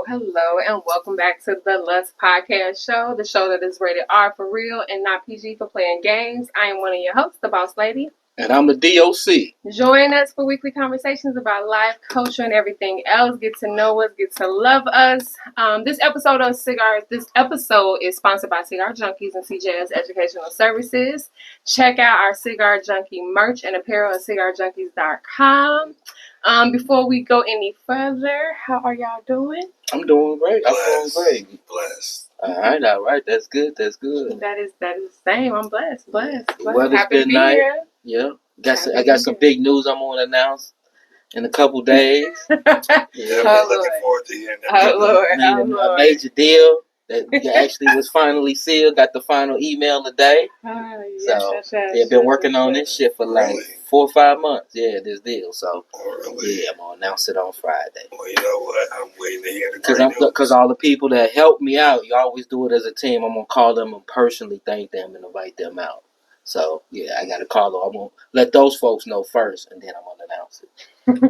Hello, and welcome back to the Lust Podcast Show, the show that is rated R for real and not PG for playing games. I am one of your hosts, the Boss Lady. And I'm the D.O.C. Join us for weekly conversations about life, culture, and everything else. Get to know us, get to love us. This episode is sponsored by Cigar Junkies and CJS Educational Services. Check out our Cigar Junkie merch and apparel at cigarjunkies.com. Before we go any further, how are y'all doing? I'm doing great. Blessed. All right. That's good. That is the same. I'm blessed. The weather's been nice. Yeah. I got some big news I'm going to announce in a couple days. We're looking forward to hearing that. A major deal that actually was finally sealed. Got the final email today. Been working on this shit for like 4 or 5 months. Yeah, this deal. So I'm gonna announce it on Friday. Well, you know what? I'm waiting to hear the because all the people that helped me out, you always do it as a team. I'm gonna call them and personally thank them and invite them out. So I gotta call them. I'm gonna let those folks know first, and then I'm gonna announce it.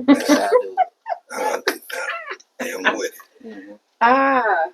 That's how I do it. I am with it. Mm-hmm.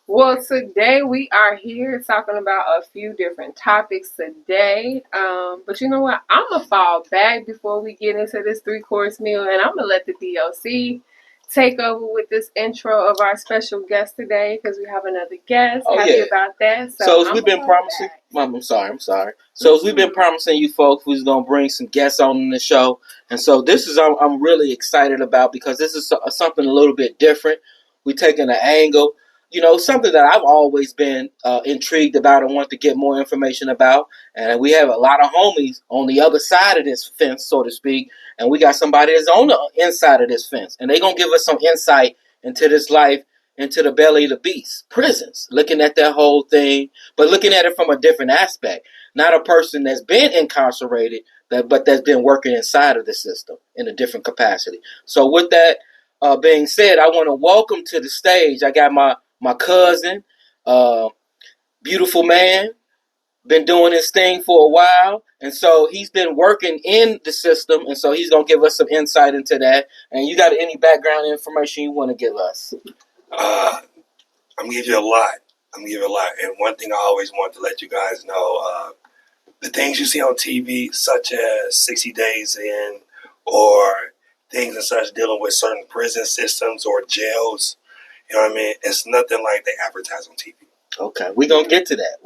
Well, today we are here talking about a few different topics today. But you know what? I'm going to fall back before we get into this 3-course meal, and I'm going to let the D.O.C. take over with this intro of our special guest today because we have another guest. Happy about that. So as we've been promising, I'm sorry. So as we've been promising you folks, we're going to bring some guests on the show. And so this is I'm really excited about because this is something a little bit different. We're taking an angle. You know, something that I've always been intrigued about and want to get more information about. And we have a lot of homies on the other side of this fence, so to speak. And we got somebody that's on the inside of this fence. And they're going to give us some insight into this life, into the belly of the beast, prisons, looking at that whole thing, but looking at it from a different aspect. Not a person that's been incarcerated, but that's been working inside of the system in a different capacity. So with that being said, I want to welcome to the stage, I got my cousin, beautiful man, been doing his thing for a while. And so he's been working in the system. And so he's going to give us some insight into that. And you got any background information you want to give us? I'm going to give you a lot. And one thing I always want to let you guys know, the things you see on TV, such as 60 Days In or things and such dealing with certain prison systems or jails, you know what I mean? It's nothing like they advertise on TV. Okay, we're going to get to that.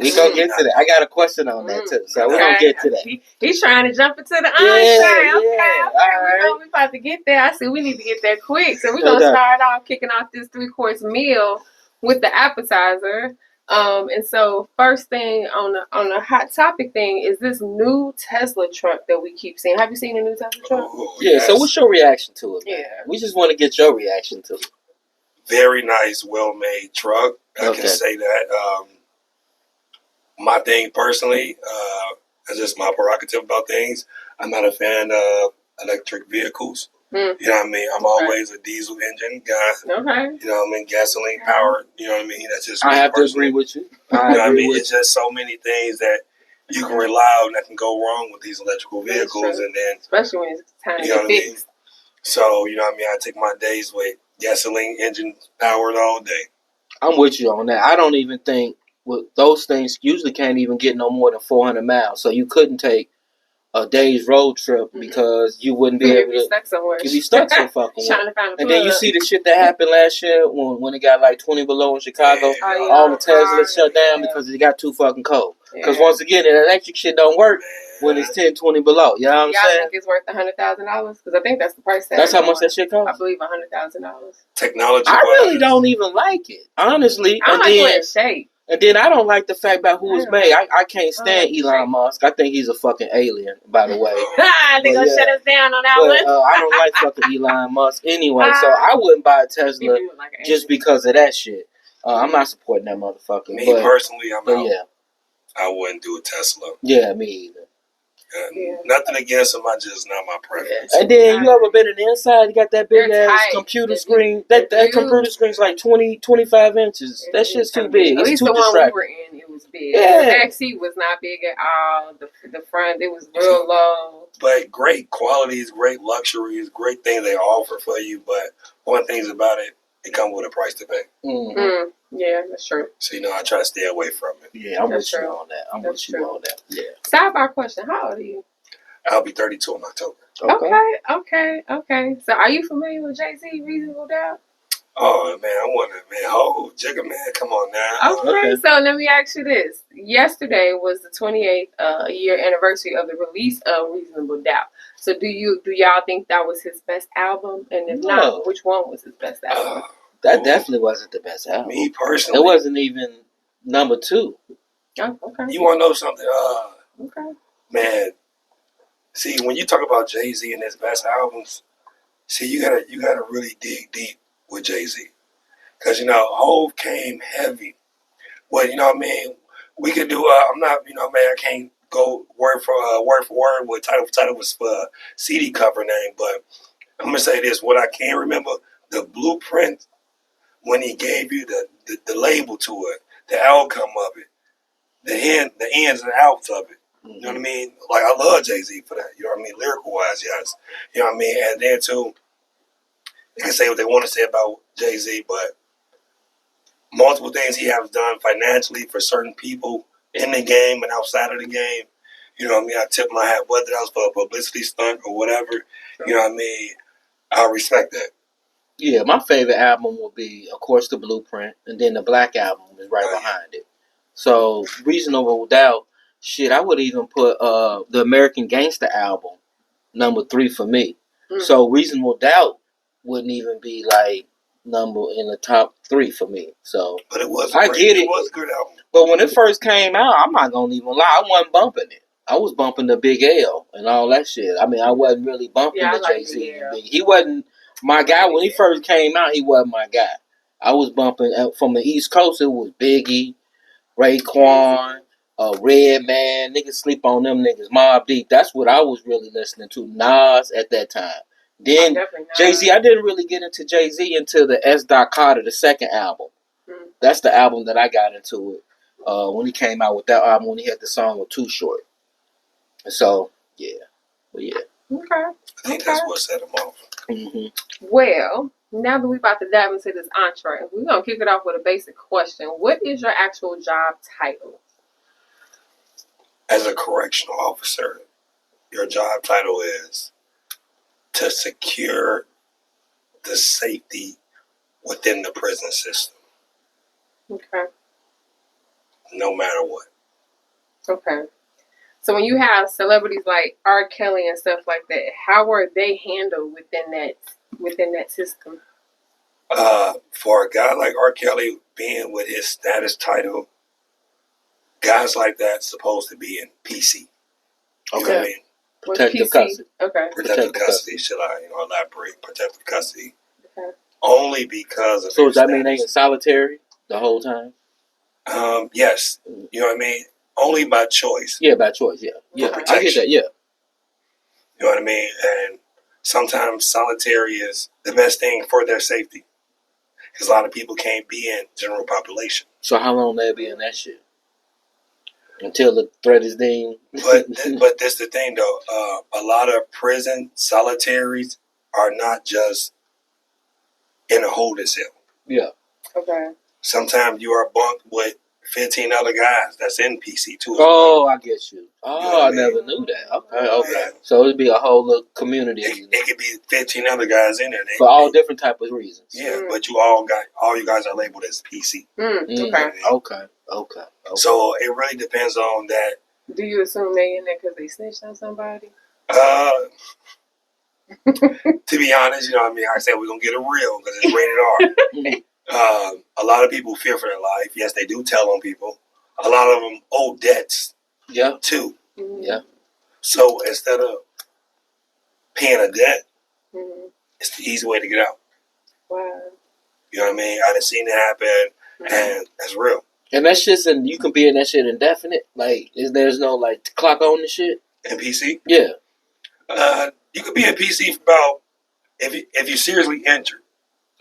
I got a question on that, too. So we're going to get to that. He's trying to jump into the entree. Okay. All right. We're about to get there. I see we need to get there quick. So we're going to start off kicking off this 3-course meal with the appetizer. And so first thing on the hot topic thing is this new Tesla truck that we keep seeing. Have you seen the new Tesla truck? Oh, yeah, yes. So what's your reaction to it? Yeah. We just want to get your reaction to it. Very nice, well-made truck. I can say that. My thing personally, is just my prerogative about things. I'm not a fan of electric vehicles. You know what I mean? I'm always a diesel engine guy. Okay. You know what I mean? Gasoline powered. You know what I mean? That's just I have to agree with you. You know what I mean? It's just so many things that you can rely on that can go wrong with these electrical vehicles, and then especially when it's time to get fixed. So you know what I mean? I take my days with gasoline engine powered all day. I'm with you on that. I don't even think those things usually can't even get no more than 400 miles. So you couldn't take a day's road trip because you wouldn't be able to. You'd be stuck so fucking well. And then you see the shit that happened last year when it got like 20 below in Chicago. Yeah. All the Teslas shut down because it got too fucking cold. Because once again, the electric shit don't work when it's 10, 20 below. You know what I'm saying? Y'all think it's worth $100,000? Because I think that's the price tag. That's how much that shit costs? I believe $100,000. Technology. I really don't even like it, honestly. I like it in shape. And then I don't like the fact about who it's made. I can't stand Elon Musk. I think he's a fucking alien, by the way. They're going to shut us down on that one. I don't like fucking Elon Musk anyway, so I wouldn't buy a Tesla just because of that shit. I'm not supporting that motherfucker. Me personally, I'm out. Yeah. I wouldn't do a Tesla. Yeah, me either. Nothing against them, I just not my preference. And then you ever been in the inside? You got that big ass computer screen. That computer screen's like 20, 25 inches. That shit's too big. At least too the one we were in, it was big. Yeah. The back seat was not big at all. The front, it was real low. But great qualities, great luxuries, great things they offer for you. But one thing about it, it comes with a price to pay. Mm-hmm. Yeah, that's true. So, I try to stay away from it. Yeah, I'm with you on that. I'm with you on that. Yeah. Sidebar question. How old are you? I'll be 32 in October. Okay. So, are you familiar with JayZ, Reasonable Doubt? Oh, man, I want to, Jigga, man, come on now. Okay, so let me ask you this. Yesterday was the 28th year anniversary of the release of Reasonable Doubt. So do y'all think that was his best album? And if not, which one was his best album? That definitely wasn't the best album. Me personally. It wasn't even number 2. Oh, okay. You want to know something? Okay. Man, see, when you talk about JayZ and his best albums, see, you gotta really dig deep with JayZ. Because, Hove came heavy. Well, you know what I mean? We could do, I'm not, I can't go word for word with title for title was for CD cover name, but I'm going to say this. What I can remember, the blueprint, when he gave you the label to it, the outcome of it, the ins and outs of it. You know what I mean? Like, I love JayZ for that. You know what I mean? Lyrical-wise, yes. You know what I mean? And then, too, they can say what they want to say about JayZ, but multiple things he has done financially for certain people in the game and outside of the game. You know what I mean? I tip my hat, whether that was for a publicity stunt or whatever. You know what I mean? I respect that. Yeah, my favorite album would be, of course, The Blueprint, and then the Black Album is right behind it. So, Reasonable Doubt, shit, I would even put the American Gangster album, number 3 for me. So, Reasonable Doubt wouldn't even be like number in the top 3 for me. So, but it was it was a good album. But when it first came out, I'm not gonna even lie, I wasn't bumping it. I was bumping the Big L and all that shit. I mean, I wasn't really bumping the JayZ. He wasn't my guy when he first came out. He wasn't my guy. I was bumping from the East Coast. It was Biggie, Raekwon, Redman. Niggas sleep on them niggas. Mobb Deep. That's what I was really listening to. Nas at that time. Then JayZ. I didn't really get into JayZ until the S. Carter, the second album. That's the album that I got into it. When he came out with that album, when he had the song with Too Short. So, yeah. But yeah. Okay. I think that's what set him off. Mm-hmm. Well, now that we're about to dive into this entree, we're going to kick it off with a basic question. What is your actual job title? As a correctional officer, your job title is to secure the safety within the prison system. Okay. No matter what. Okay. So when you have celebrities like R. Kelly and stuff like that, how are they handled within that system? For a guy like R. Kelly being with his status title, guys like that's supposed to be in PC. You know what I mean? Protective custody. Okay. Protective custody. Should I elaborate? Protective custody. Okay. Only because of so does that mean they in solitary the whole time? Yes. You know what I mean? Only by choice. Yeah, by choice, yeah. Yeah, I get that, yeah. You know what I mean? And sometimes solitary is the best thing for their safety. Because a lot of people can't be in general population. So how long they'll be in that shit? Until the threat is deemed? But that's the thing, though. A lot of prison solitaries are not just in a holding cell. Yeah. Okay. Sometimes you are bunked with 15 other guys that's in PC too. Oh, I get you. Oh, I never knew that. Okay. Yeah. So it'd be a whole little community. It could be 15 other guys in there. For all different type of reasons. Yeah, but all you guys are labeled as PC. Okay. So it really depends on that. Do you assume they in there because they snitched on somebody? To be honest, you know what I mean? I said we're going to get it real because it's rated R. A lot of people fear for their life. Yes, they do tell on people. A lot of them owe debts, too. Yeah. So instead of paying a debt, it's the easy way to get out. Wow. You know what I mean? I done seen it happen. and that's real. And that shit's you can be in that shit indefinite. Like, there's no like clock on the shit. In PC, yeah. You could be in PC for about if you seriously injured.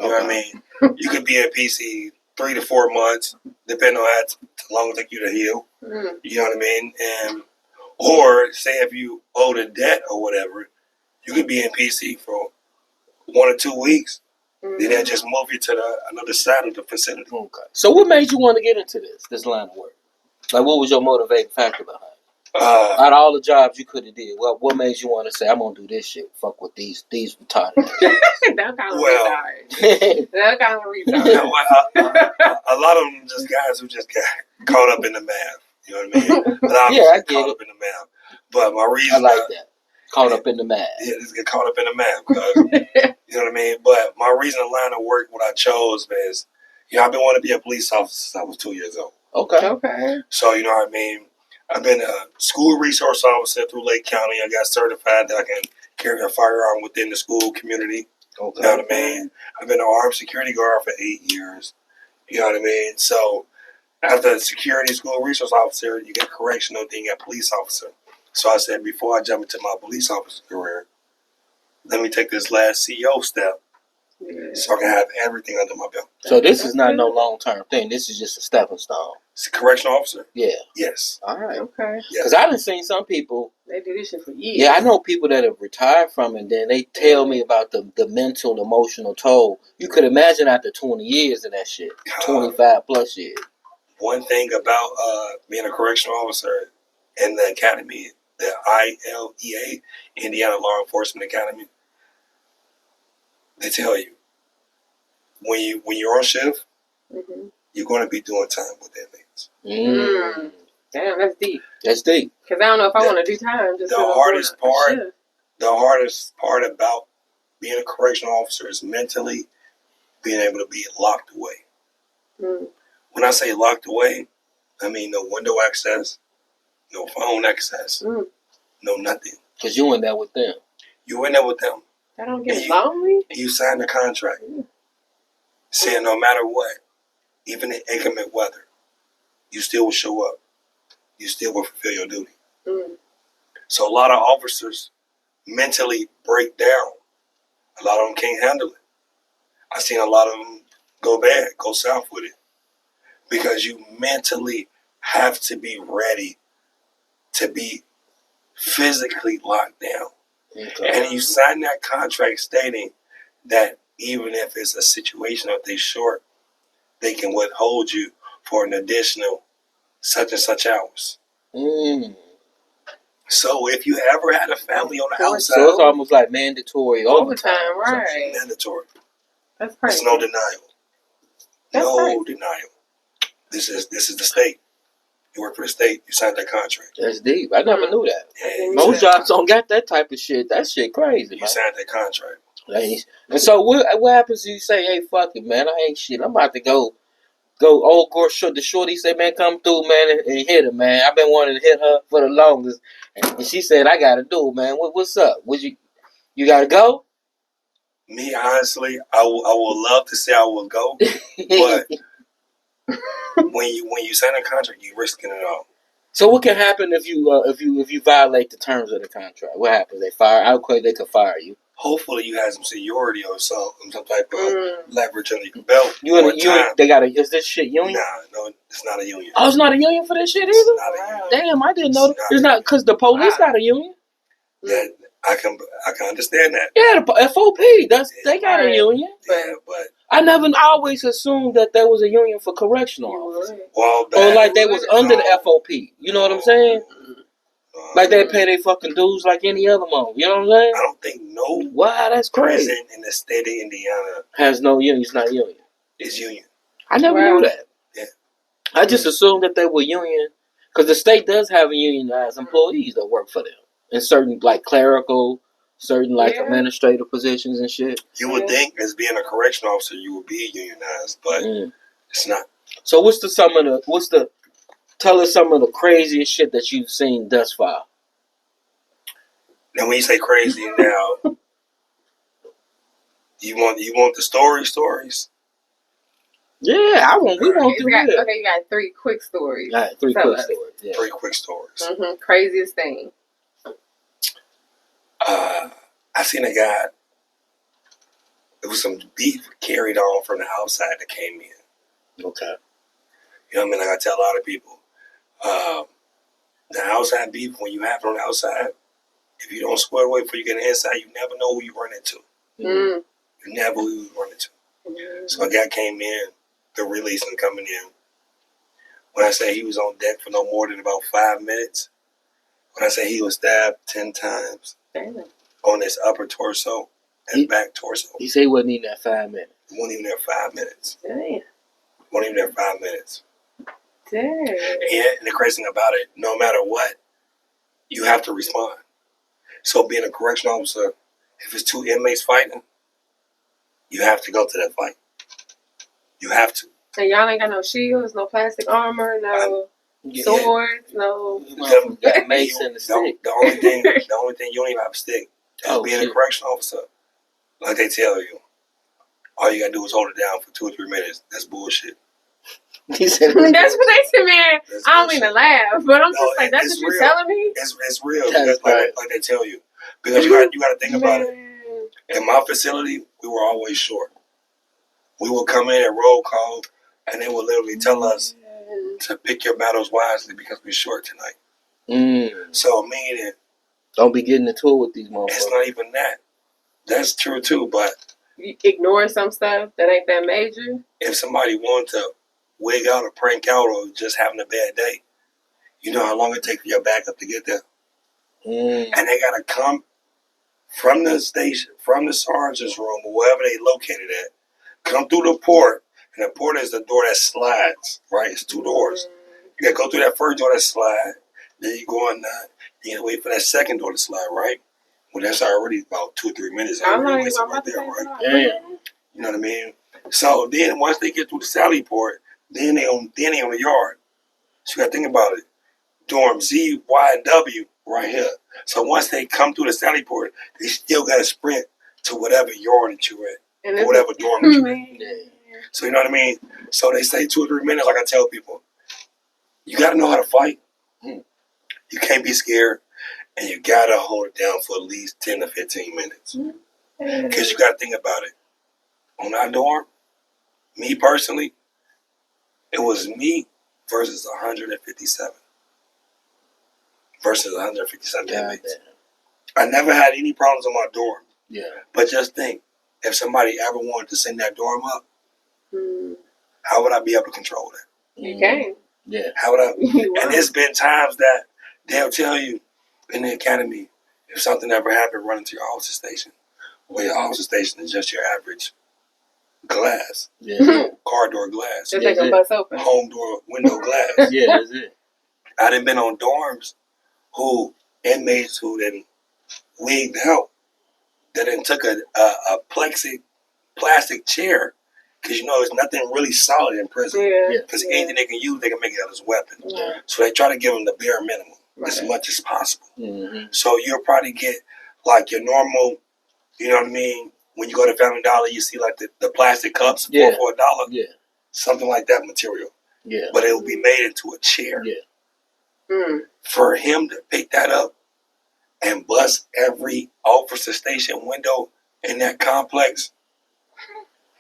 You know what I mean? You could be in PC 3 to 4 months, depending on how long it take you to heal. Mm. You know what I mean? And or say if you owed a debt or whatever, you could be in PC for 1 or 2 weeks. Then they just move you to another side of the facility. Okay. So what made you want to get into this line of work? Like, what was your motivating factor behind it? Out of all the jobs you could have did, what made you want to say, I'm gonna do this shit? Fuck with these retarded. That kind of retarded. That kind of retarded. You know, a lot of them just guys who just got caught up in the math. You know what I mean? A lot of them get caught up in the math. But my reason, I like that. Caught up in the math. Yeah, just get caught up in the math. Because, you know what I mean? But my reason to line of work, what I chose is, I've been wanting to be a police officer since I was 2 years old. Okay. So, you know what I mean? I've been a school resource officer through Lake County. I got certified that I can carry a firearm within the school community. You know what I mean? I've been an armed security guard for 8 years. You know what I mean? So after security school resource officer, you get correctional, then you get police officer. So I said, before I jump into my police officer career, let me take this last CEO step so I can have everything under my belt. So this is not no long-term thing. This is just a stepping stone. It's a correctional officer? Yeah. Yes. All right. Okay. Because I done seen some people. They do this shit for years. Yeah, I know people that have retired from it, and then they tell me about the mental, emotional toll. You could imagine after 20 years of that shit. 25 plus years. One thing about being a correctional officer in the academy, the ILEA, Indiana Law Enforcement Academy, they tell you when you're on shift, you're going to be doing time with inmates. Damn, that's deep. That's deep. Because I don't know if I want to do time. Just the hardest part about being a correctional officer is mentally being able to be locked away. When I say locked away, I mean no window access, no phone access, no nothing. Because you in there with them. You in there with them. That don't get lonely? You signed a contract saying no matter what, even in inclement weather, you still will show up. You still will fulfill your duty. So a lot of officers mentally break down. A lot of them can't handle it. I've seen a lot of them go bad, go south with it. Because you mentally have to be ready to be physically locked down. And you sign that contract stating that even if it's a situation that they short, they can withhold you for an additional such and such hours. So if you ever had a family on the outside, so it's almost like mandatory overtime, right? Mandatory. That's crazy. There's no denial. No denial. This is the state. You work for the state. You signed that contract. That's deep. I never knew that. Yeah, most jobs don't got that type of shit. That shit crazy. You signed that contract. And so what happens if you say, hey, fuck it, man, I ain't shit. I'm about to go. Old girl, the shorty say, man, come through, man, and hit her, man. I've been wanting to hit her for the longest. And she said, I got to do it, man. What's up? You got to go? Me, honestly, I would love to say I will go. But when you sign a contract, you're risking it all. So what can happen if you violate the terms of the contract? What happens? They fire. How quick they could fire you? Hopefully, you have some seniority or some type of leverage under your belt. They got is this shit union? No, it's not a union. Oh, it's not a union for this shit either. It's not a union. Damn, I didn't know. It's not because the police got a union. That I can understand that. Yeah, the FOP. They got a union. Yeah, but I always assumed that there was a union for correctional officers. Well, or like they was under the FOP. You know what I'm saying? Like they pay their fucking dues like any other mom. You know what I'm saying? I don't think no. Wow, that's crazy. Prison in the state of Indiana has no union. It's not union. It's union. I never knew that. Yeah. I just assumed that they were union because the state does have unionized employees that work for them in certain like clerical, certain like administrative positions and shit. You would think as being a correctional officer you would be unionized, but it's not. So tell us some of the craziest shit that you've seen thus far. Now, when you say crazy now, you want the stories? Yeah, we won't do it. Okay, you got 3 quick stories. All right, 3 quick stories. Yeah. 3 quick stories. Craziest thing. I seen a guy. There was some beef carried on from the outside that came in. Okay. You know what I mean? Like I tell a lot of people, the outside beef, when you have it on the outside, if you don't square away before you get inside, you never know who you run into. You never know who you run into. So a guy came in, the releasing coming in. When I say he was on deck for no more than about 5 minutes, when I say he was stabbed 10 times on his upper torso and back torso. He said he wasn't even there 5 minutes. He wasn't even there 5 minutes. Damn. Wasn't even there 5 minutes. Damn. And the crazy thing about it, no matter what, you have to respond. So being a correctional officer, if it's 2 inmates fighting, you have to go to that fight. You have to. And y'all ain't got no shields, no plastic armor, no swords, no. Got mace and the stick. The only thing you don't even have a stick. Being a correctional officer, like they tell you, all you gotta do is hold it down for 2 or 3 minutes. That's bullshit. He said that's what they said, man. I don't mean to laugh, but I'm just like, that's what you're telling me? It's real. Because like they tell you. Because you gotta think about it. In my facility, we were always short. We would come in at roll call, and they would literally tell us to pick your battles wisely because we're short tonight. So meaning, don't be getting into it with these motherfuckers. It's not even that. That's true too, but you ignore some stuff that ain't that major. If somebody wants to wig out or prank out or just having a bad day, you know how long it takes for your backup to get there. And they gotta come from the station, from the sergeant's room, or wherever they located at, come through the port, and the port is the door that slides, right? It's 2 doors. You gotta go through that first door that slide, then you go on that, you gotta wait for that second door to slide, right? Well, that's already about 2 or 3 minutes. Already wasted right there, right? Damn. You know what I mean? So then once they get through the Sally port, then they on the yard. So you gotta think about it. Dorm Z, Y, and W right here. So once they come through the Sally port, they still gotta sprint to whatever yard that you're at. Or whatever dorm that you're at. So you know what I mean? So they say 2 or 3 minutes, like I tell people. You gotta know how to fight. You can't be scared. And you gotta hold it down for at least 10 to 15 minutes. Because you gotta think about it. On our dorm, me personally, it was me versus 157. Versus 157 inmates. I never had any problems on my dorm. Yeah. But just think, if somebody ever wanted to send that dorm up, how would I be able to control that? You can't. Yeah. How would I? And there's been times that they'll tell you in the academy, if something ever happened, run into your officer station. Well, your officer station is just your average glass. Yeah. Car door glass. Just take a bus open. Home door window glass. Yeah, that's it. I done been on dorms inmates who then wigged out, that then took a plastic chair, because you know there's nothing really solid in prison. Because anything they can use, they can make it as a weapon. Yeah. So they try to give them the bare minimum as much as possible. So you'll probably get like your normal, you know what I mean? When you go to Family Dollar, you see like the plastic cups for $1. Yeah. Something like that material. Yeah. But it will be made into a chair. Yeah. For him to pick that up and bust every officer station window in that complex,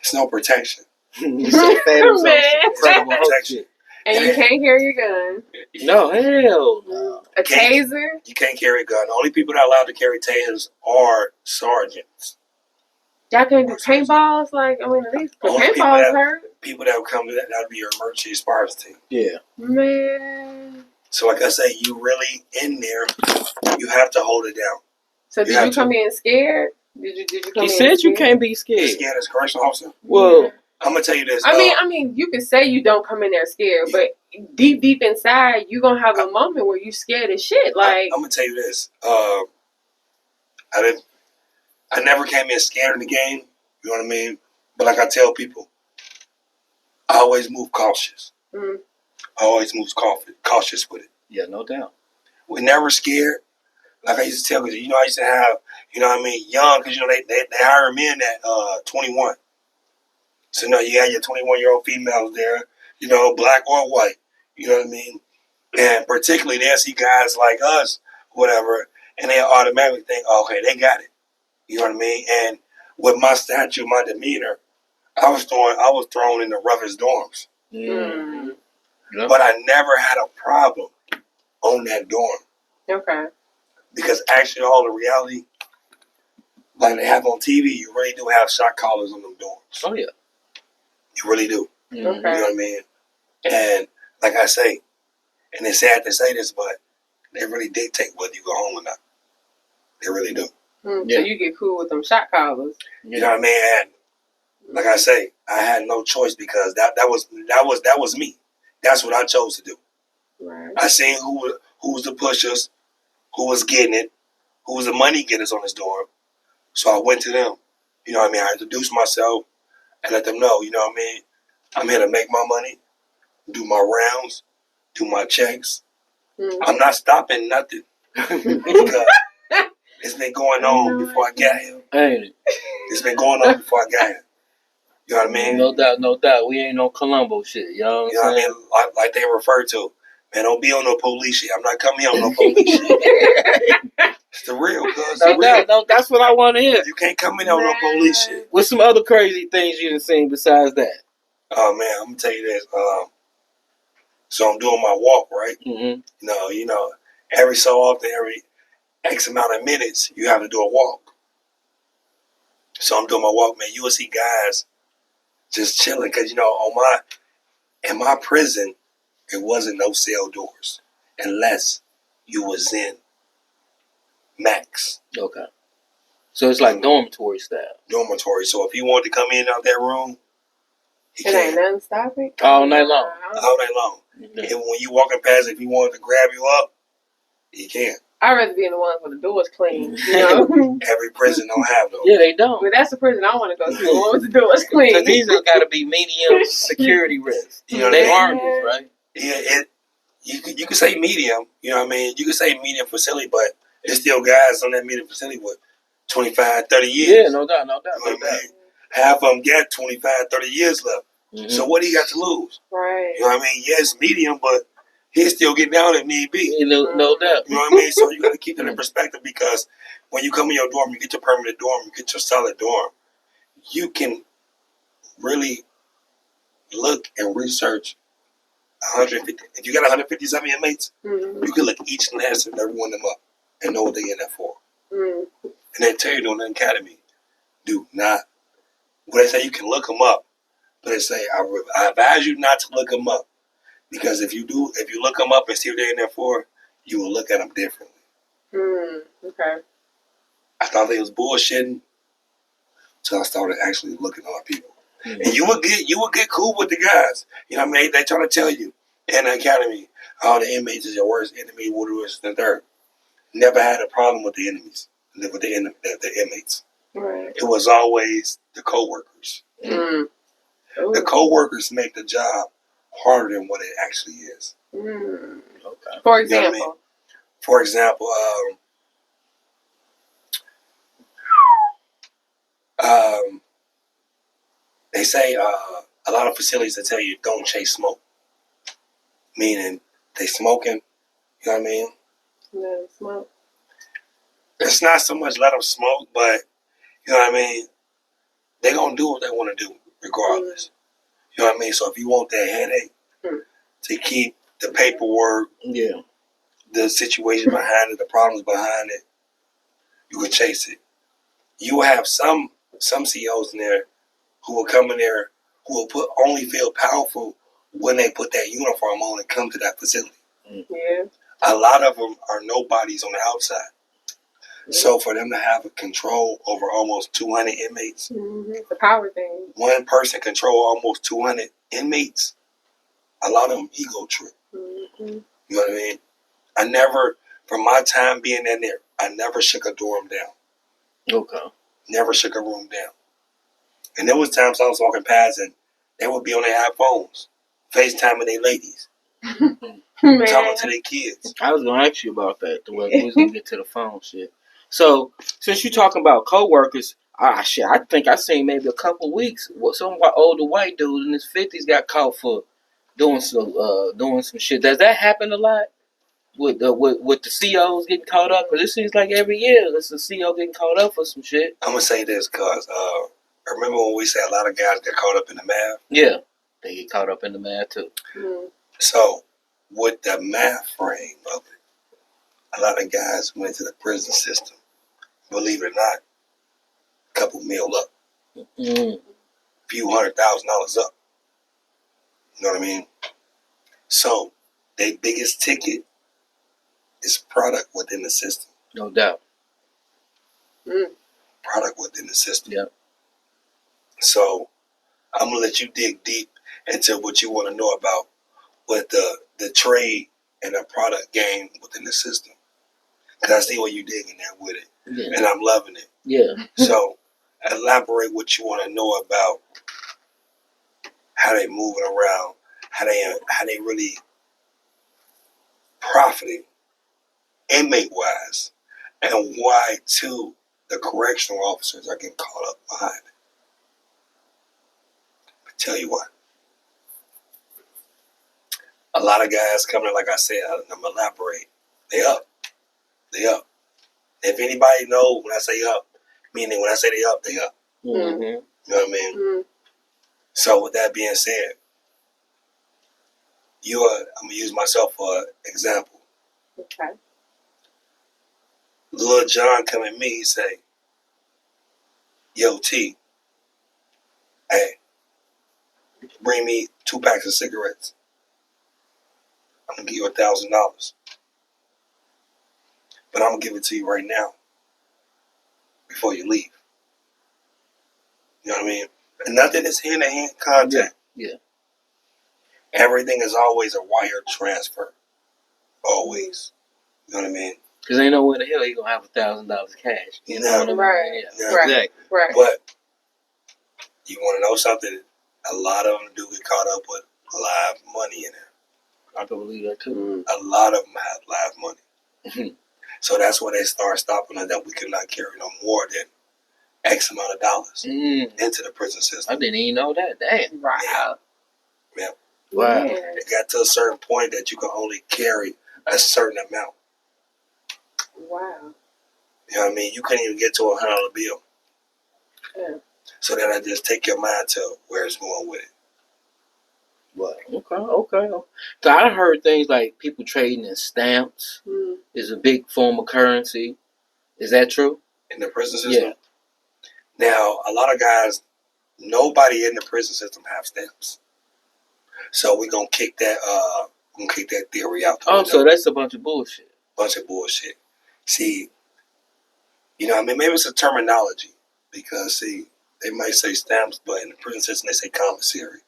it's no protection. Incredible protection. And you can't carry your gun. No, hell no. A taser? You can't carry a gun. The only people that are allowed to carry tasers are sergeants. Y'all can't do paintballs? Like, I mean, at least paintballs hurt. People that would come to that would be your emergency response team. Yeah. Man. So like I say, you really in there, you have to hold it down. So did you come in scared? Did you come in said scared? You can't be scared. You're scared as a correctional officer? Well, I'm gonna tell you this. I mean, you can say you don't come in there scared, but deep inside, you gonna have a moment where you scared as shit. Like, I'm gonna tell you this. I never came in scared in the game. You know what I mean? But like I tell people, I always move cautious. I always move cautious with it. Yeah, no doubt. We're never scared. Like I used to tell you, I used to have, you know what I mean, young, because, you know, they hire men at 21. So now you had your 21-year-old females there, you know, black or white. You know what I mean? And particularly they'll see guys like us, whatever, and they automatically think, oh, okay, they got it. You know what I mean? And with my stature, my demeanor, I was thrown in the roughest dorms. Mm-hmm. Yep. But I never had a problem on that dorm. Okay. Because actually all the reality, like they have on TV, you really do have shot callers on them dorms. Oh, yeah. You really do. Okay. You know what I mean? And like I say, and it's sad to say this, but they really dictate whether you go home or not. They really do. So you get cool with them shot callers. You know what I mean? And like I say, I had no choice because that was me. That's what I chose to do. Right. I seen who was the pushers, who was getting it, who was the money getters on this dorm. So I went to them. You know what I mean? I introduced myself and let them know, you know what I mean? I'm here to make my money, do my rounds, do my checks. Mm-hmm. I'm not stopping nothing. Because it's been going on before I got here. Ain't it? It's been going on before I got here. You know what I mean? No doubt, no doubt. We ain't no Columbo shit, you know what I mean? Like they refer to. Man, don't be on no police shit. I'm not coming here on no police shit. It's the real, cuz. No, that's what I want to hear. You can't come in on no police shit. What's some other crazy things you done seen besides that? Oh, man, I'm going to tell you this. So I'm doing my walk, right? Mm-hmm. You know, every so often, every X amount of minutes, you have to do a walk. So I'm doing my walk, man. You will see guys just chilling because, you know, in my prison, it wasn't no cell doors unless you was in max. Okay. So it's like dormitory style. Dormitory. So if he wanted to come in out that room, he It ain't can. nothing stopping. All night long. All night long. Yeah. And when you walking past, if he wanted to grab you up, he can. I'd rather be in the ones where the door's clean, you know? Every prison don't have those. Yeah, they don't. But that's the prison I want to go to, the one with the door's clean. Because these have got to be medium security risks. You know They what I mean? armies, right? Yeah, you can say medium, you know what I mean? You can say medium facility, but there's still guys on that medium facility with 25, 30 years. Yeah, no doubt, no doubt. You know what I mean? Half of them got 25, 30 years left. Mm-hmm. So what do you got to lose? Right. You know what I mean? Yes, medium, but he's still getting down if need be. No doubt. You know what I mean? So you got to keep that in perspective because when you come in your dorm, you get your permanent dorm, you get your solid dorm, you can really look and research 150. If you got 157 inmates, Mm-hmm. you can look each and every one of them up and know what they in there for. Mm-hmm. And they tell you during the academy, do not. When they say you can look them up, but they say I advise you not to look them up because if you look them up and see what they're in there for, you will look at them differently. Okay. I thought they was bullshitting until I started actually looking at people. Mm-hmm. And you would get cool with the guys. You know what I mean? They try to tell you in the academy, all the inmates is your worst enemy, worst and third. Never had a problem with the enemies, with the inmates. Right. It was always the co-workers. Mm. The co-workers make the job harder than what it actually is. Mm. Okay. For example? You know what I mean? For example, they say a lot of facilities that tell you don't chase smoke. Meaning they smoking, you know what I mean? Let them smoke. It's not so much let them smoke, but you know what I mean? They're going to do what they want to do regardless. You know what I mean? So if you want that headache to keep the paperwork, the situation behind it, the problems behind it, you can chase it. You will have some CEOs in there who will come in there who will only feel powerful when they put that uniform on and come to that facility. Yeah. A lot of them are nobodies on the outside. Mm-hmm. So for them to have a control over almost 200 inmates, it's a power thing. One person control almost 200 inmates, a lot of them ego trip. Mm-hmm. You know what I mean? I never, from my time being in there, I never shook a dorm down. Okay. Never shook a room down. And there was times I was walking past and they would be on their iPhones, FaceTiming their ladies, talking to their kids. I was going to ask you about that. We was going to get to the phone shit. So, since you're talking about co-workers, Shit, I think I seen maybe a couple weeks. Some older white dude in his 50s got caught for doing some shit. Does that happen a lot with the COs getting caught up? Because it seems like every year there's a CO getting caught up for some shit. I'm gonna say this because remember when we said a lot of guys get caught up in the math? Yeah, they get caught up in the math too. Mm. So with the math frame of it, a lot of guys went to the prison system. Believe it or not, a couple mil up, few $100,000 up. You know what I mean? So their biggest ticket is product within the system. No doubt. Product within the system. Yep. So I'm gonna let you dig deep into what you want to know about with the trade and the product game within the system. Because I see what you're digging there with it. Yeah. And I'm loving it. Yeah. So elaborate what you want to know about how they moving around, how they really profiting inmate wise, and why too the correctional officers are getting caught up behind it. I tell you what, a lot of guys coming, like I said, I'm gonna elaborate. They up. If anybody know when I say up, meaning when I say they up, they up. Mm-hmm. You know what I mean? Mm-hmm. So with that being said, I'm gonna use myself for an example. Okay. Lil John come at me, he say, "Yo, T, hey, bring me 2 packs of cigarettes. I'm gonna give you $1,000. But I'm gonna give it to you right now before you leave." You know what I mean? And nothing is hand-to-hand contact. Yeah. Everything is always a wire transfer. Always. You know what I mean? Because ain't nowhere in the hell you gonna have $1,000 cash. You know what I mean? Right. Yeah. Right. Exactly. Right. But you want to know something? A lot of them do get caught up with live money in there. I can believe that too. A lot of them have live money. So that's where they start stopping us, that we cannot carry no more than X amount of dollars into the prison system. I didn't even know that. Damn. Wow. Yeah. Wow. Yeah. It got to a certain point that you can only carry a certain amount. Wow. You know what I mean? You couldn't even get to a $100 bill. Yeah. So then I just take your mind to where it's going with it. Well, okay. So I heard things like people trading in stamps is a big form of currency. Is that true? In the prison system? Yeah. Now, a lot of guys, nobody in the prison system have stamps. So we're gonna kick that theory out. So that's a bunch of bullshit. See, you know, I mean, maybe it's a terminology because see, they might say stamps, but in the prison system they say commissary.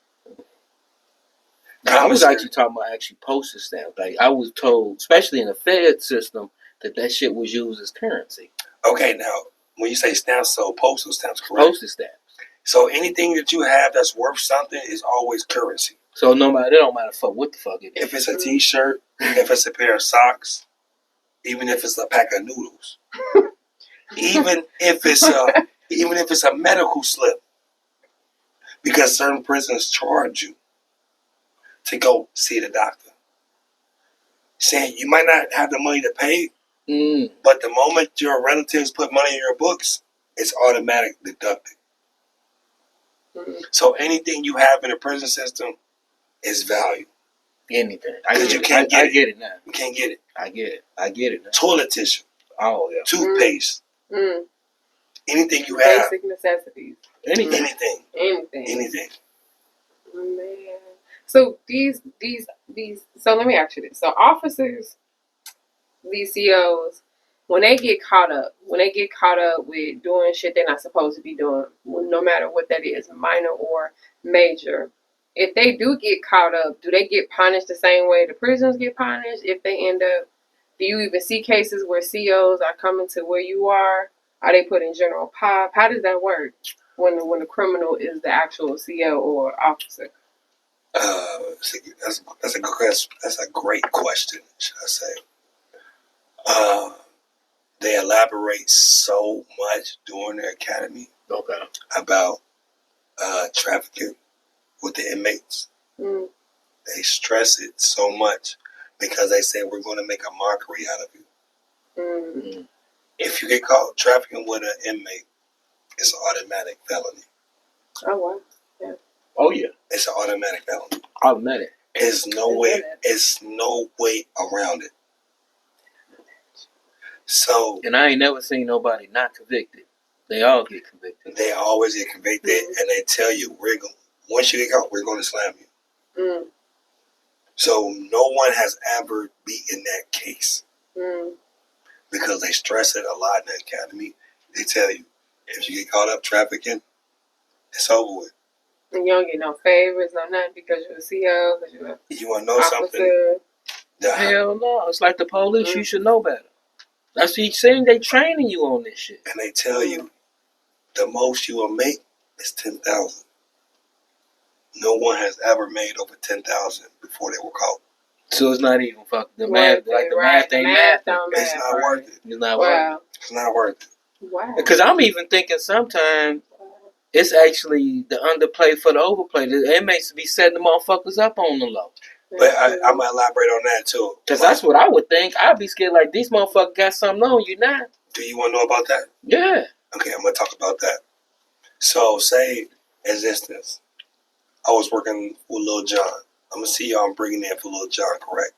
I was actually talking about postage stamps. Like I was told, especially in the Fed system, that shit was used as currency. Okay, now when you say stamps, so postal stamps, correct? Postage stamps. So anything that you have that's worth something is always currency. So it don't matter what the fuck it is. If it's a T-shirt, if it's a pair of socks, even if it's a pack of noodles, even if it's a medical slip, because certain prisons charge you to go see the doctor. Saying you might not have the money to pay, but the moment your relatives put money in your books, it's automatic deducted. So anything you have in the prison system is value. Anything. You can't get it. I get it now. You can't get it. I get it now. Toilet tissue. Oh, yeah. Toothpaste. Anything you have. Basic necessities. Anything. Oh, man. So these so let me ask you this. So officers, these COs, when they get caught up with doing shit they're not supposed to be doing, no matter what that is, minor or major, if they do get caught up, do they get punished the same way the prisoners get punished? If they end up, do you even see cases where COs are coming to where you are? Are they put in general pop? How does that work when the criminal is the actual CO or officer? That's a good question. That's a great question, should I say. They elaborate so much during their academy Okay. about trafficking with the inmates. Mm. They stress it so much because they say we're going to make a mockery out of you. Mm. If you get caught trafficking with an inmate, it's an automatic felony. Oh wow. Yeah. Oh yeah. It's an automatic felony. Automatic. There's no way. It's no way around it. So. And I ain't never seen nobody not convicted. They all get convicted. They always get convicted, and they tell you once you get caught, we're going to slam you. Mm. So no one has ever beaten that case because they stress it a lot in the academy. They tell you if you get caught up trafficking, it's over with. And you don't get no favors, no nothing because you're a CO, because you're You want to know officer. something? Hell no. It's like the police. You should know better. That's what you're saying. They training you on this shit. And they tell you the most you will make is 10,000. No one has ever made over 10,000 before they were caught. So it's not even the math. Like the math ain't math. It's not worth it. It's not worth it. It's not worth it. Wow. Because I'm even thinking sometimes it's actually the underplay for the overplay. The inmates be setting the motherfuckers up on the low. But I'm going to elaborate on that too. Because that's what I would think. I'd be scared like these motherfuckers got something on you now. Do you want to know about that? Yeah. Okay, I'm going to talk about that. So say, as instance, I was working with Lil John. I'm going to see y'all bringing in for Lil John, correct?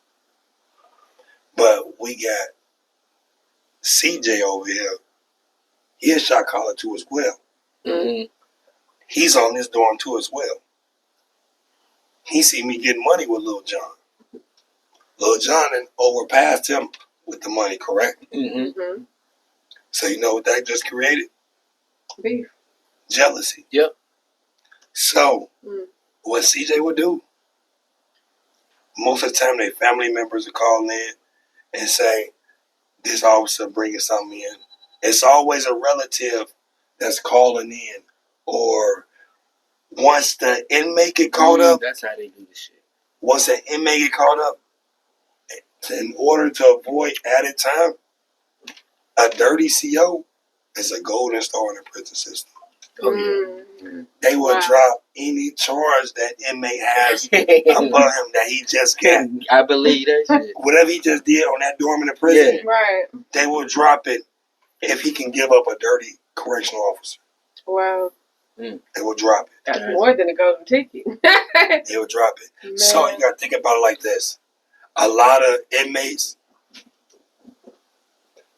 But we got CJ over here. He a shot caller too as well. Mm-hmm. He's on this dorm too as well. He see me getting money with Lil John. Lil John and overpassed him with the money, correct? Mm-hmm. So you know what that just created? Beef. Jealousy. Yep. So what CJ would do, most of the time their family members are calling in and say, this officer bringing something in. It's always a relative that's calling in, or once the inmate get caught up. That's how they do this shit. Once the inmate get caught up, in order to avoid added time, a dirty CO is a golden star in the prison system. Oh yeah. They will drop any charge that inmate has above him that he just got. I believe that shit. Whatever he just did on that dorm in the prison, they will drop it if he can give up a dirty correctional officer. Wow. They will drop it. That's more than a golden ticket. They will drop it. Man. So you got to think about it like this. A lot of inmates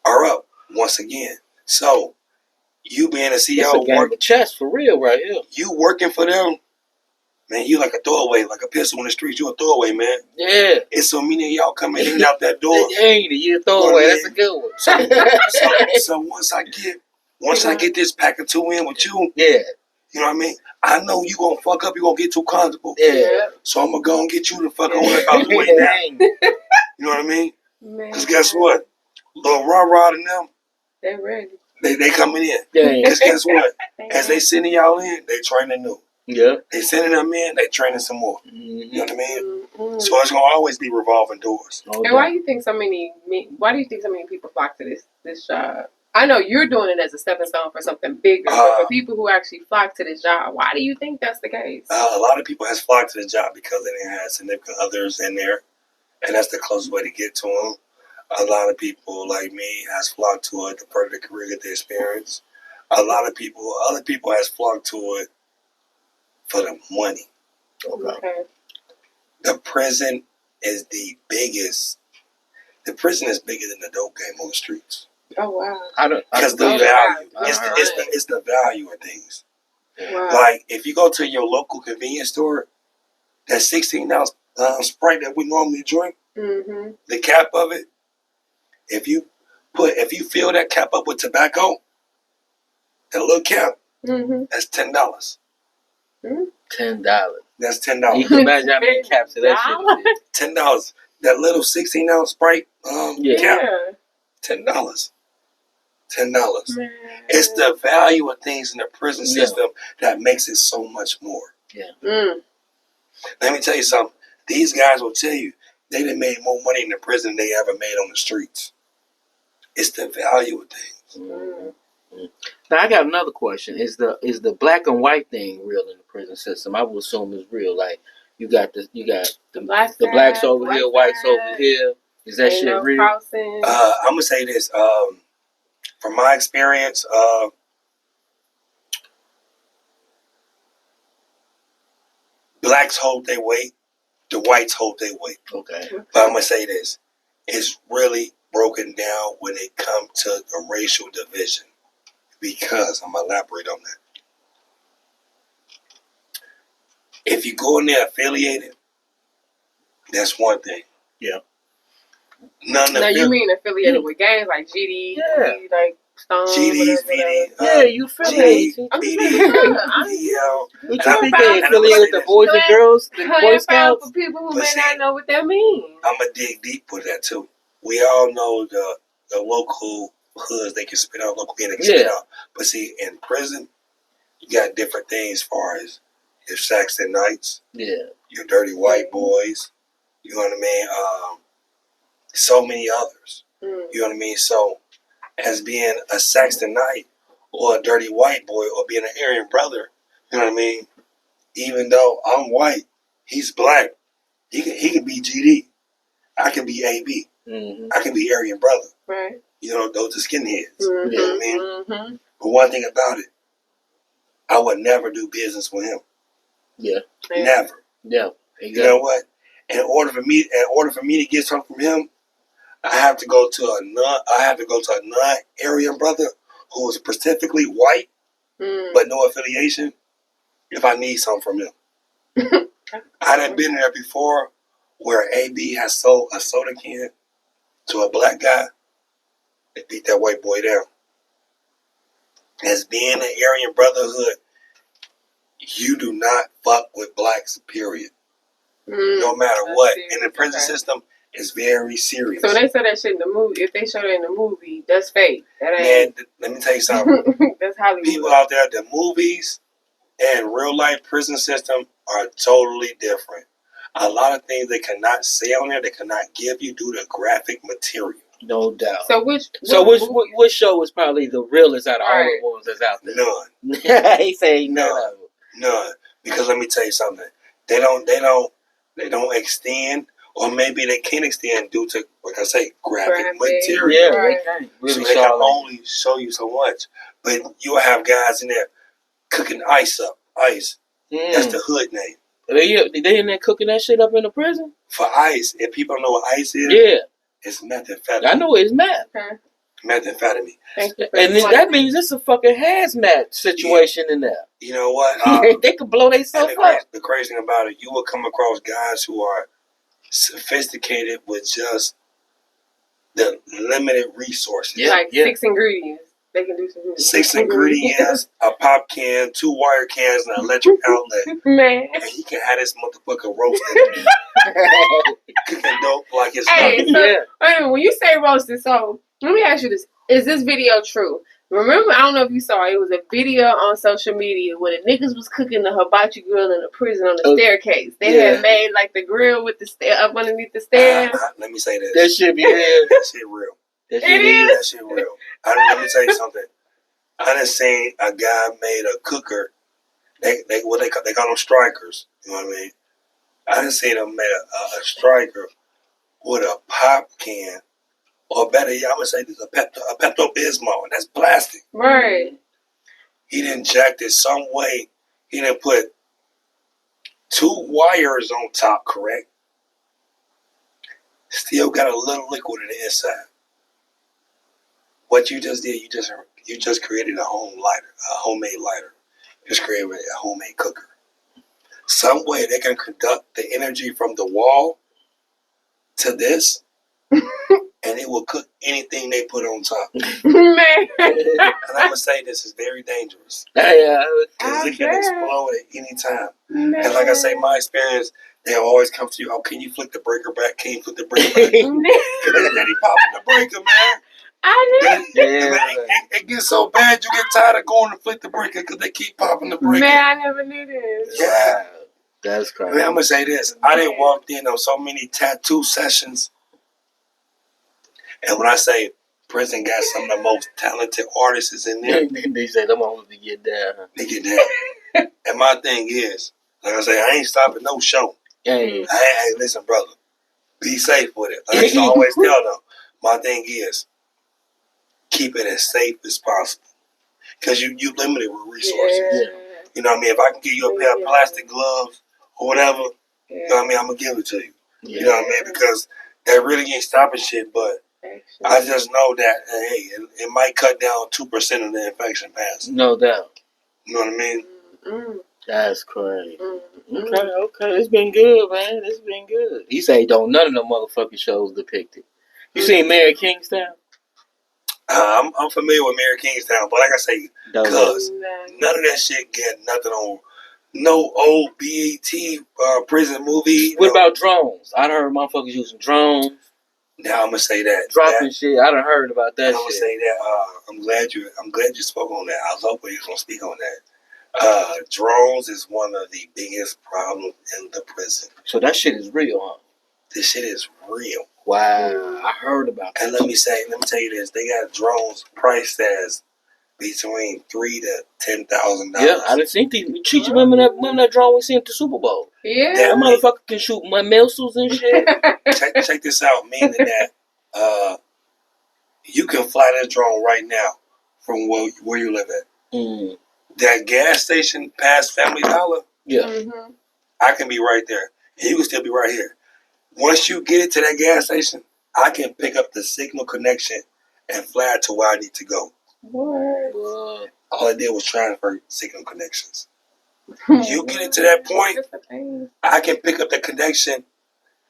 are up once again. So you being a CEO, working chess for real right here. You working for them, man. You like a throwaway, like a pistol in the streets. You a throwaway, man. Yeah. It's so many of y'all coming in and out that door. Ain't it? You a throwaway. That's a good one. So once I get this pack of two in with you, you know what I mean? I know you gonna fuck up. You gonna get too comfortable. Yeah. So I'm gonna go and get you the fuck on out the way now. You know what I mean? Because guess what? Little rah-rah to them. They're ready. They coming in. Because guess what? As they sending y'all in, they training new. Yeah. They sending them in, they training some more. You know what I mean? So it's gonna always be revolving doors. And why do you think so many people flock to this job? I know you're doing it as a stepping stone for something bigger, but for people who actually flock to this job, why do you think that's the case? A lot of people has flocked to the job because they didn't have significant others in there, and that's the closest way to get to them. A lot of people like me has flocked to it to further the career, get the experience. Other people has flocked to it for the money. Okay. The prison is the biggest. The prison is bigger than the dope game on the streets. Oh wow! Because the value, it's the value of things. Wow. Like if you go to your local convenience store, that 16-ounce Sprite that we normally drink, the cap of it. If you fill that cap up with tobacco, that little cap, that's $10. $10. That's $10. You can imagine how many caps of that shit. $10. That little 16-ounce Sprite cap, $10. $10. Man. It's the value of things in the prison system that makes it so much more. Yeah. Let me tell you something. These guys will tell you they done made more money in the prison than they ever made on the streets. It's the value of things. Now I got another question: Is the black and white thing real in the prison system? I would assume it's real. Like you got the blacks over here, whites over here. Is that shit real? Crossing. I'm gonna say this. From my experience, blacks hold their weight, the whites hold their weight. Okay. But I'm gonna say this: it's really broken down when it comes to the racial division. Because I'm gonna elaborate on that. If you go in there affiliated, that's one thing. Yeah. Now you mean affiliated with gangs like GD, like Stone, GDs, VD, yeah, you affiliated. You think they affiliated with the Boys and Girls, the Boy Scouts? For people who may not know what that means. I'm gonna dig deep with that too. We all know the local hoods they can spit out, local gang they can spit out. But see, in prison, you got different things as far as your Saxon Knights, your Dirty White Boys, you know what I mean? So many others. You know what I mean? So, as being a Saxon Knight or a Dirty White Boy or being an Aryan brother, you know what I mean? Even though I'm white, he's black. He can be GD. I can be AB. I can be Aryan brother. Right. You know, those are skinheads. You know what I mean? But one thing about it, I would never do business with him. Yeah. Never. Yeah. Exactly. You know what? In order for me to get something from him, I have to go to a non-Aryan brother who is specifically white, but no affiliation. If I need something from him, I done been there before, where AB has sold a soda can to a black guy. They beat that white boy down. As being an Aryan Brotherhood, you do not fuck with blacks. Period. No matter what. In the prison system, it's very serious. So when they say that shit in the movie, if they show that in the movie, that's fake. That ain't. Man, let me tell you something. That's Hollywood. People out there, the movies and real life prison system are totally different. A lot of things they cannot say on there, they cannot give you due to graphic material. No doubt. So which show is probably the realest out of all the ones that's out there? None. He say none. None. Because let me tell you something. They don't extend, or maybe they can't extend due to, like I say, graphic material. Yeah, right. They can't. Really so they can only show you so much. But you'll have guys in there cooking ice up. Ice. That's the hood name. They in there cooking that shit up in the prison? For ice, if people know what ice is, it's methamphetamine. I know it's meth. Okay. Methamphetamine. And that means it's a fucking hazmat situation in there. You know what? They could blow themselves up. The crazy thing about it, you will come across guys who are sophisticated with just the limited resources. Like 6 ingredients. They can do some 6 ingredients, a pop can, 2 wire cans, and an electric outlet. Man. And he can have this motherfucker roasted. Cooking dope like it's when you say roasted, so let me ask you this. Is this video true? Remember, I don't know if you saw it. It was a video on social media where the niggas was cooking the hibachi grill in the prison on the staircase. They had made like the grill with the up underneath the stairs. Let me say this. That shit be real. That shit real. That shit real. Let me tell you something. I done seen a guy made a cooker. They call them strikers. You know what I mean? I done seen him made a striker with a pop can. Or better yet, I'm going to say this, a Pepto-Bismol, and that's plastic. Right. He done jacked it some way. He done put 2 wires on top, correct? Still got a little liquid in the inside. What you just did, you just created a homemade lighter. Just created a homemade cooker. Some way they can conduct the energy from the wall to this. And it will cook anything they put on top. Man. And I'm going to say this is very dangerous. Because it can explode at any time. Man. And like I say, my experience, they'll always come to you, oh, can you flick the breaker back? Can you flick the breaker back? Because they popping the breaker, man. It gets so bad, you get tired of going to flick the breaker because they keep popping the breaker. Man, I never knew this. Yeah. That's crazy. Man, I'm going to say this. I done walked in on so many tattoo sessions. And when I say prison got some of the most talented artists in there. They say them hoes to get down. Huh? They get down. And my thing is, like I say, I ain't stopping no show. Hey, Listen, brother, be safe with it. Like I used to always tell them, my thing is, keep it as safe as possible. Because you limited with resources. Yeah. You know what I mean? If I can give you a pair of plastic gloves or whatever, you know what I mean? I'm going to give it to you. You know what I mean? Because that really ain't stopping shit, but I just know that, hey, it might cut down 2% of the infection pass. No doubt. You know what I mean? Mm-hmm. That's crazy. Mm-hmm. Okay. It's been good, man. It's been good. He say don't none of them motherfucking shows depicted. You seen Mary Kingstown? I'm familiar with Mary Kingstown, but like I say, cuz none of that shit get nothing on no old BET prison movie. What about drones? I done heard motherfuckers using drones. Now I'm gonna say that dropping shit. I done heard about that. I'm gonna say that. I'm glad you spoke on that. I was hoping you was gonna speak on that. Drones is one of the biggest problems in the prison. So that shit is real, huh? This shit is real. Wow, I heard about that. And let me tell you this: they got drones priced as between $3,000 to $10,000. Yeah, I done seen these. You remember that drone we seen at the Super Bowl? Yeah, that motherfucker can shoot my missiles and shit. check this out, meaning that you can fly this drone right now from where you live at. Mm. That gas station past Family Dollar. Yeah, I can be right there, and you can still be right here. Once you get it to that gas station, I can pick up the signal connection and fly it to where I need to go. What? All I did was transfer signal connections. You get it to that point, I can pick up the connection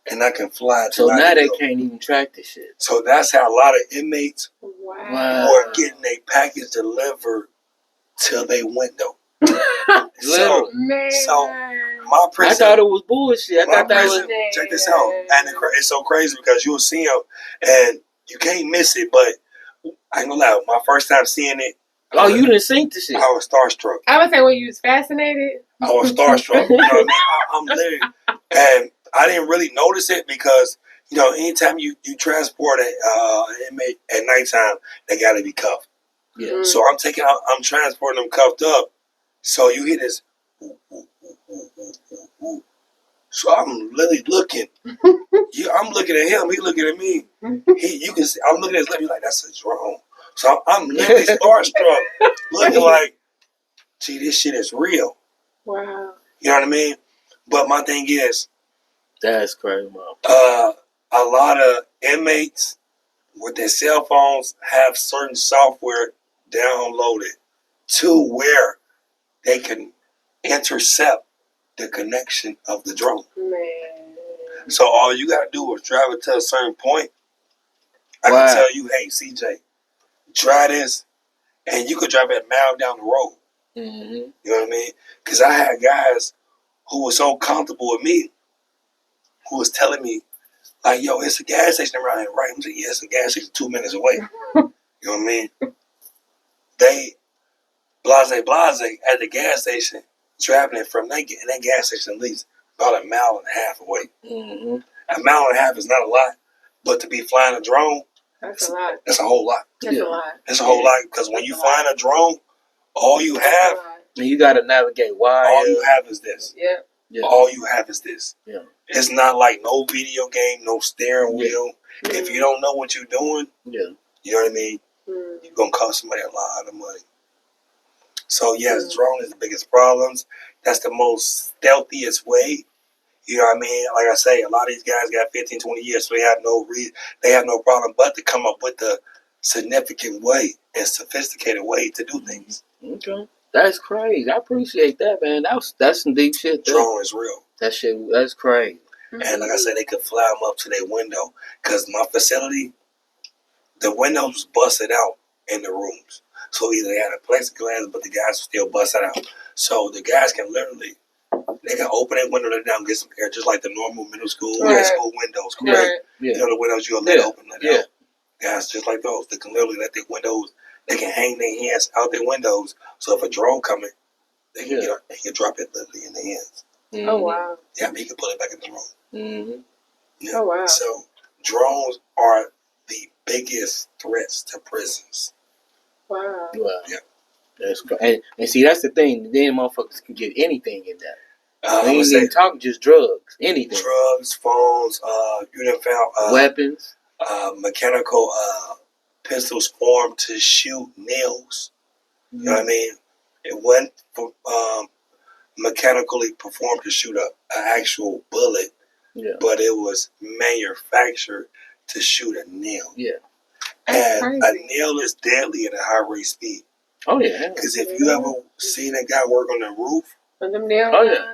and I can fly it to so where now I need they to go. can't even track the shit. So that's how a lot of inmates were getting a package delivered to their window. So my prison. I thought it was bullshit. I thought that was. Check this out, and it's so crazy because you'll see them and you can't miss it. But I ain't gonna lie, my first time seeing it. Oh, you didn't see the shit. I was starstruck. I would say when you was fascinated. I was starstruck. You know what I mean? I'm literally, and I didn't really notice it because anytime you transport an inmate at nighttime, they got to be cuffed. Yeah. So I'm transporting them cuffed up. So you hear this. So I'm literally looking. I'm looking at him. He looking at me. You can see. I'm looking at his lip. He's like, that's a drone. So I'm literally starstruck, looking like, gee, this shit is real. Wow. You know what I mean? But my thing is, that's crazy, Mom. A lot of inmates with their cell phones have certain software downloaded to where they can intercept the connection of the drone. Man. So all you gotta do is drive it to a certain point. I can tell you, hey, CJ, try this, and you could drive it a mile down the road. Mm-hmm. You know what I mean? Because I had guys who were so comfortable with me, who was telling me, like, yo, it's a gas station around here, right? I'm saying, yeah, it's a gas station 2 minutes away. You know what I mean? They blase at the gas station, traveling from that gas station at least about a mile and a half away. Mm-hmm. A mile and a half is not a lot, but to be flying a drone, that's a lot. That's a whole lot. That's a lot. It's a whole lot because when you flying a drone, all you have, and you got to navigate wires. All you have is this. Yeah. All you have is this. Yeah. It's not like no video game, no steering wheel. If you don't know what you're doing, you know what I mean? You're going to cost somebody a lot of money. So, yes, drone is the biggest problems. That's the most stealthiest way. You know what I mean? Like I say, a lot of these guys got 15, 20 years, so they have no problem but to come up with the significant way and sophisticated way to do things. Okay. That's crazy. I appreciate that, man. That's some deep shit. Drone is real. That's crazy. And like I said, they could fly them up to their window. Because my facility, the windows was busted out in the rooms. So either they had a plexiglass, but the guys were still busted out. So the guys can literally, they can open that window down, get some air, just like the normal middle school, high school windows, correct? Right. Yeah. You know the windows you let open, let out. Guys, just like those, they can literally let their windows, they can hang their hands out their windows. So if a drone coming, they can drop it literally in their hands. Mm-hmm. Oh, wow. Yeah, he can put it back in the room. Mm-hmm. Yeah. Oh, wow. So drones are the biggest threats to prisons. Wow. Wow. Yeah. That's and see, that's the thing. Then motherfuckers can get anything in there. They ain't even talking just drugs. Anything. Drugs, phones. You done found weapons. Mechanical pistols formed to shoot nails. You know what I mean? It wasn't mechanically performed to shoot an actual bullet, but it was manufactured to shoot a nail. Yeah. And a nail is deadly at a high rate speed. Oh yeah. Because if you ever seen a guy work on the roof, and them nails,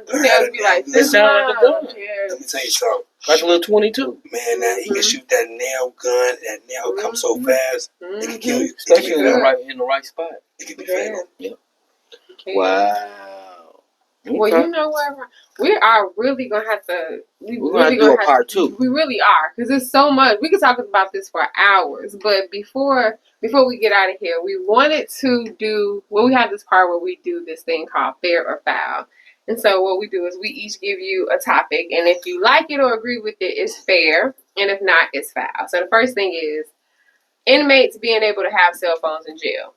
them nails be like this. Sound like a gun. Yeah. Let me tell you something. Like a little 22. Man, that he can shoot that nail gun. That nail comes so fast, it can kill you. Especially in the right spot. It can be fatal. Yep. Wow. Okay. Well, you know what? We are really gonna have to. We're gonna do a part 2. We really are, because there's so much. We could talk about this for hours, but before we get out of here, we wanted to do. Well, we have this part where we do this thing called fair or foul. And so what we do is we each give you a topic, and if you like it or agree with it, it's fair, and if not, it's foul. So the first thing is inmates being able to have cell phones in jail.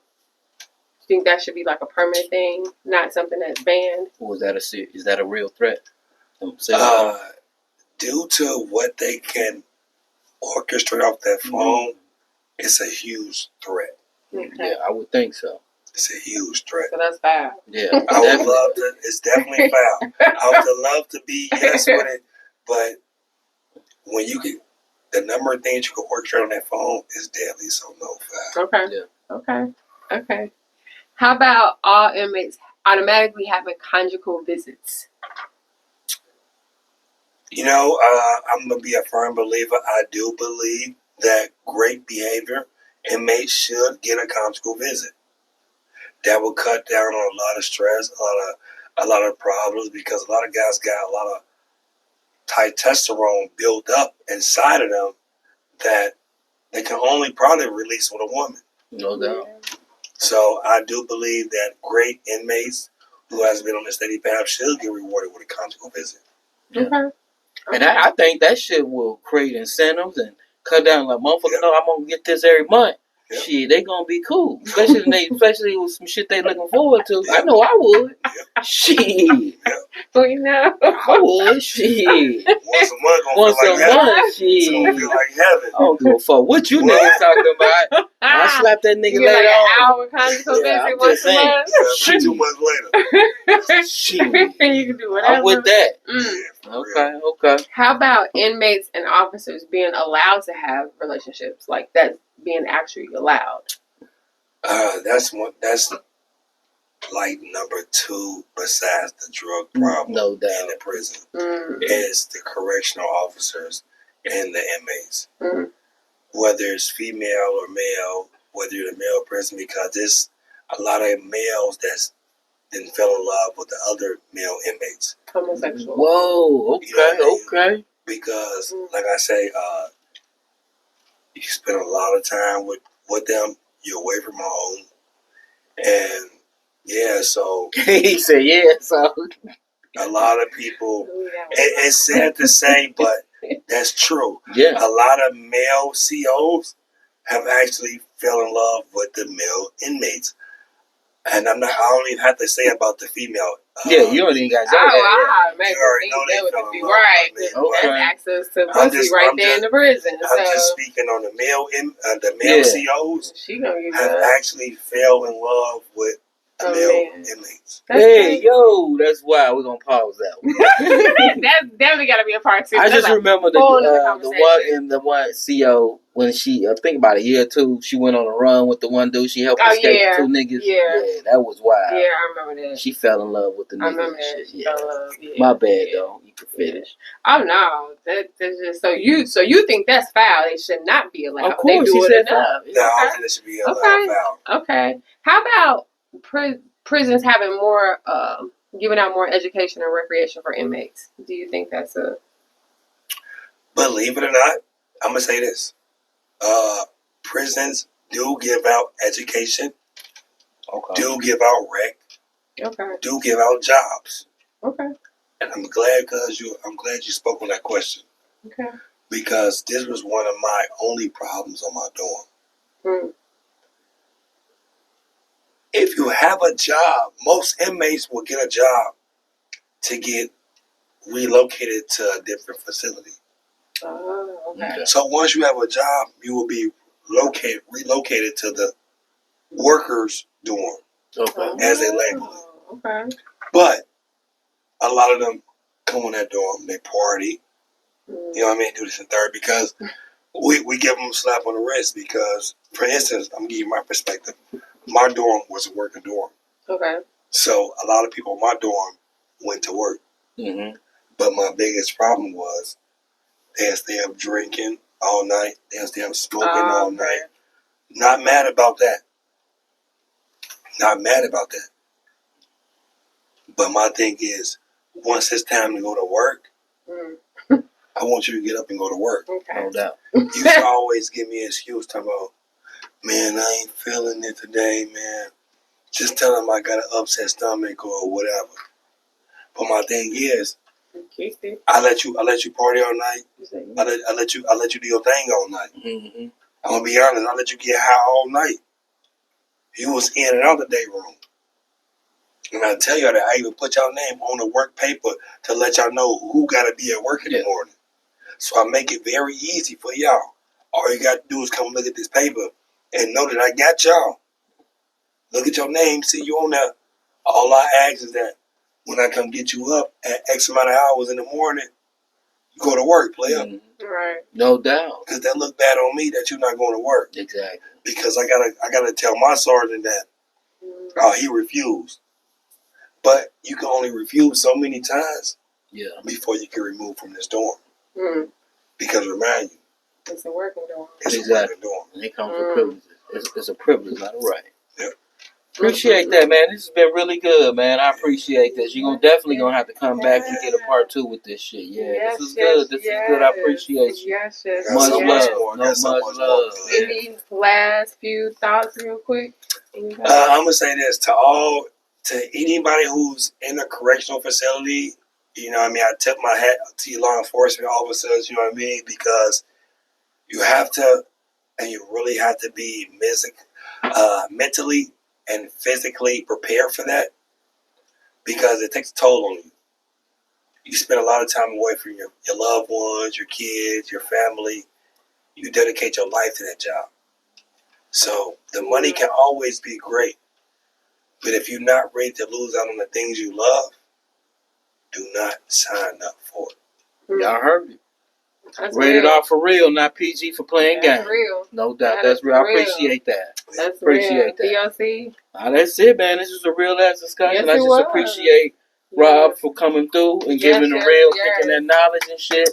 Think that should be like a permanent thing, not something that's banned? Or is that a real threat? Due to what they can orchestrate off that phone, it's a huge threat. Okay. Yeah, I would think so. It's a huge threat. So that's foul. Yeah, I would love to. It's definitely foul. I would love to be yes with it, but when you get the number of things you can orchestrate on that phone is deadly. So no foul. Okay. Yeah. Okay. How about all inmates automatically having conjugal visits? You know, I'm going to be a firm believer. I do believe that great behavior inmates should get a conjugal visit. That will cut down on a lot of stress, a lot of problems, because a lot of guys got a lot of testosterone built up inside of them that they can only probably release with a woman. No doubt. So I do believe that great inmates who has been on a steady path should get rewarded with a conjugal visit. Yeah. Okay. And I think that shit will create incentives and cut down like motherfucker. No, I'm gonna get this every month. Yep. Shit, they gonna be cool, especially with some shit they looking forward to. Yep. I know I would. Yep. Shit. Yep. Well, you know, I would. Shit. Once a month, shit. It's gonna feel like heaven. I don't give a fuck what you niggas talking about. I slap that nigga later on. An hour conjugal visit once a month. 2 months later. Shit. You can do whatever. I'm with that. Yeah, Okay. How about inmates and officers being allowed to have relationships? Like that being actually allowed? That's like number 2 besides the drug problem no doubt. in the prison is the correctional officers and the inmates. Whether it's female or male, whether you're the male prison, because there's a lot of males that's then fell in love with the other male inmates. Homosexual. Whoa, okay, you know okay. Because, like I say, you spend a lot of time with them. You're away from home. And, yeah, so... he said, yeah, so... A lot of people... It's sad to say, but that's true. Yeah. A lot of male COs have actually fell in love with the male inmates. And I don't even have to say about the female. Yeah, you don't even got to say that. You already know that would be right. Okay. That's access to pussy right there in the prison. I'm just speaking on the male COs she gonna get have actually fell in love with the male inmates. Hey, yo, that's why we're going to pause that one. That's definitely got to be a part 2. I just remember the one CO, when she, I think about a year or 2, she went on a run with the one dude. She helped escape the 2 niggas. Yeah, that was wild. Yeah, I remember that. She fell in love with the niggas. I remember that. She fell in love. Yeah. My bad, though. You can finish. Oh, no. That's just, so you think that's foul. It should not be allowed. Of course, they do it enough. No, I think it should be allowed foul. Okay. How about prisons having more, giving out more education and recreation for inmates? Do you think that's a... Believe it or not, I'm going to say this. Prisons do give out education, do give out rec, do give out jobs. Okay. And I'm glad you spoke on that question. Okay. because this was one of my only problems on my dorm. Mm. If you have a job, most inmates will get a job to get relocated to a different facility. Oh, okay. So once you have a job, you will be relocated to the workers' dorm, as they label it. Okay. But a lot of them come on that dorm, they party, you know what I mean, do this and third, because we give them a slap on the wrist because, for instance, I'm giving you my perspective. My dorm was a working dorm. Okay. So a lot of people in my dorm went to work. Mm-hmm. But my biggest problem was they'll stay up drinking all night. They'll stay up smoking all night. Not mad about that. Not mad about that. But my thing is, once it's time to go to work, I want you to get up and go to work. Okay. No doubt. You should always give me an excuse talking about, man, I ain't feeling it today, man. Just tell them I got an upset stomach or whatever. But my thing is, I let you party all night. I let you do your thing all night. Mm-hmm. I'm gonna be honest, I let you get high all night. You was in and out the day room. And I tell y'all that I even put y'all name on the work paper to let y'all know who gotta be at work in the morning. So I make it very easy for y'all. All you gotta do is come look at this paper and know that I got y'all. Look at your name, see you on there. All I ask is that when I come get you up at X amount of hours in the morning, you go to work, player. Right. No doubt. Because that look bad on me that you're not going to work. Exactly. Because I gotta tell my sergeant that he refused. But you can only refuse so many times before you get removed from this dorm. Because remind you, it's a working dorm. It's a working dorm. And it comes with privileges. It's a privilege, not a right. Yep. Appreciate that, man. This has been really good, man. I appreciate this. You're definitely gonna have to come back and get a part 2 with this shit. Yeah, this is good. This is good. I appreciate you. Yes. Much love. Much love. Any last few thoughts, real quick? I'm gonna say this to anybody who's in a correctional facility. You know what I mean? I tip my hat to you law enforcement officers. You know what I mean? Because you have to, and you really have to be mentally and physically prepared for that, because it takes a toll on you. You spend a lot of time away from your loved ones, your kids, your family. You dedicate your life to that job. So the money can always be great, but if you're not ready to lose out on the things you love, do not sign up for it. Y'all heard it. That's Rated real. R for real, not PG for playing games. Real. No doubt. That's real. I appreciate that. That's appreciate real. that. D.O.C. That's it, man. This is a real ass discussion. Yes, I just appreciate Rob for coming through and giving the real, kicking that knowledge and shit.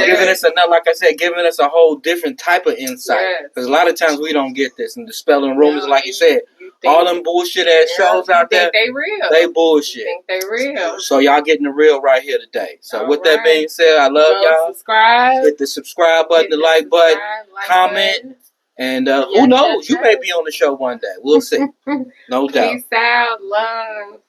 Giving us another, like I said, giving us a whole different type of insight. Because a lot of times we don't get this. And the spelling rumors, like you said, all them bullshit ass shows out there, they real. They bullshit. You think they real. So y'all getting the real right here today. So with that being said, I love y'all. Subscribe. Hit the subscribe button, the like button, comment. And who knows? You may be on the show one day. We'll see. No doubt. Peace out. Love.